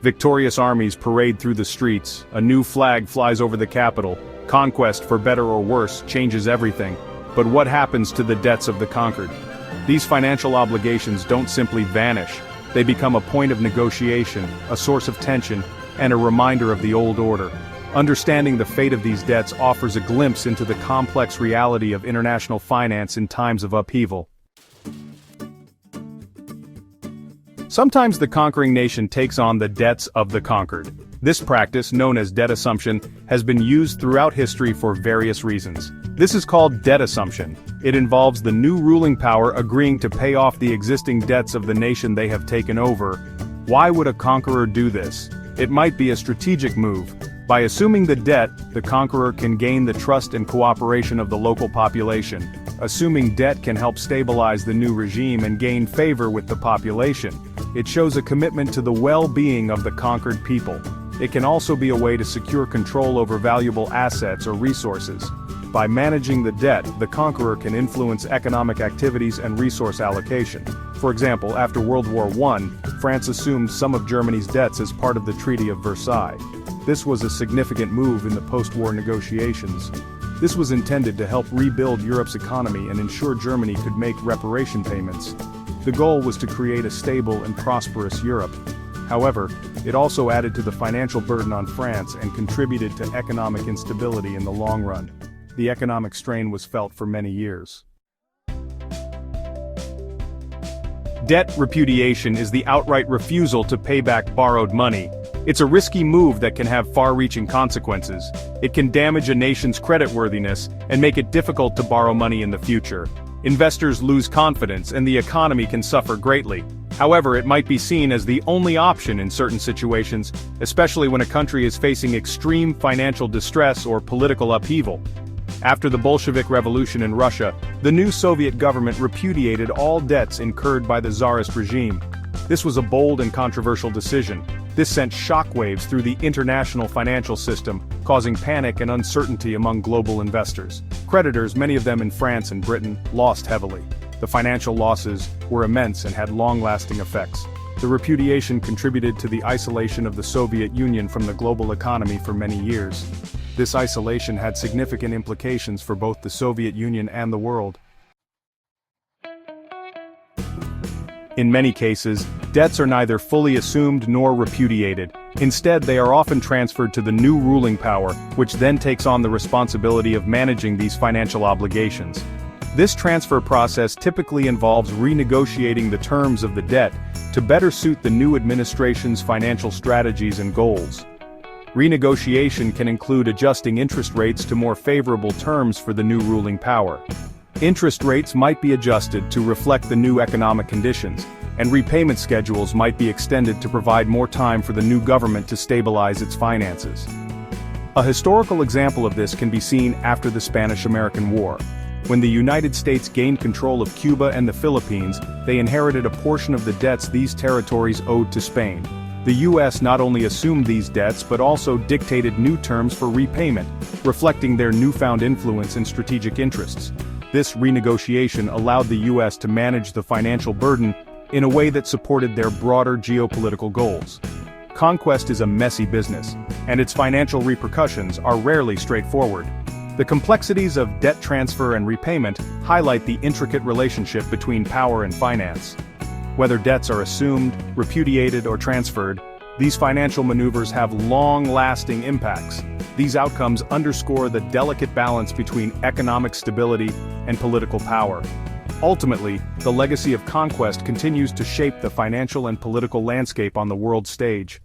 Victorious armies parade through the streets, a new flag flies over the capital, conquest, for better or worse, changes everything. But what happens to the debts of the conquered? These financial obligations don't simply vanish, they become a point of negotiation, a source of tension, and a reminder of the old order. Understanding the fate of these debts offers a glimpse into the complex reality of international finance in times of upheaval. Sometimes the conquering nation takes on the debts of the conquered. This practice, known as debt assumption, has been used throughout history for various reasons. This is called debt assumption. It involves the new ruling power agreeing to pay off the existing debts of the nation they have taken over. Why would a conqueror do this? It might be a strategic move. By assuming the debt, the conqueror can gain the trust and cooperation of the local population. Assuming debt can help stabilize the new regime and gain favor with the population. It shows a commitment to the well-being of the conquered people. It can also be a way to secure control over valuable assets or resources. By managing the debt, the conqueror can influence economic activities and resource allocation. For example, after World War I, France assumed some of Germany's debts as part of the Treaty of Versailles. This was a significant move in the post-war negotiations. This was intended to help rebuild Europe's economy and ensure Germany could make reparation payments. The goal was to create a stable and prosperous Europe. However, it also added to the financial burden on France and contributed to economic instability in the long run. The economic strain was felt for many years. Debt repudiation is the outright refusal to pay back borrowed money. It's a risky move that can have far-reaching consequences. It can damage a nation's creditworthiness and make it difficult to borrow money in the future. Investors lose confidence and the economy can suffer greatly. However, it might be seen as the only option in certain situations, especially when a country is facing extreme financial distress or political upheaval. After the Bolshevik Revolution in Russia, the new Soviet government repudiated all debts incurred by the Tsarist regime. This was a bold and controversial decision. This sent shockwaves through the international financial system, causing panic and uncertainty among global investors. Creditors, many of them in France and Britain, lost heavily. The financial losses were immense and had long-lasting effects. The repudiation contributed to the isolation of the Soviet Union from the global economy for many years. This isolation had significant implications for both the Soviet Union and the world. In many cases, debts are neither fully assumed nor repudiated. Instead, they are often transferred to the new ruling power, which then takes on the responsibility of managing these financial obligations. This transfer process typically involves renegotiating the terms of the debt to better suit the new administration's financial strategies and goals. Renegotiation can include adjusting interest rates to more favorable terms for the new ruling power. Interest rates might be adjusted to reflect the new economic conditions, and repayment schedules might be extended to provide more time for the new government to stabilize its finances. A historical example of this can be seen after the Spanish-American War. When the United States gained control of Cuba and the Philippines, they inherited a portion of the debts these territories owed to Spain. The U.S. not only assumed these debts but also dictated new terms for repayment, reflecting their newfound influence and strategic interests. This renegotiation allowed the U.S. to manage the financial burden in a way that supported their broader geopolitical goals. Conquest is a messy business, and its financial repercussions are rarely straightforward. The complexities of debt transfer and repayment highlight the intricate relationship between power and finance. Whether debts are assumed, repudiated, or transferred, these financial maneuvers have long-lasting impacts. These outcomes underscore the delicate balance between economic stability and political power. Ultimately, the legacy of conquest continues to shape the financial and political landscape on the world stage.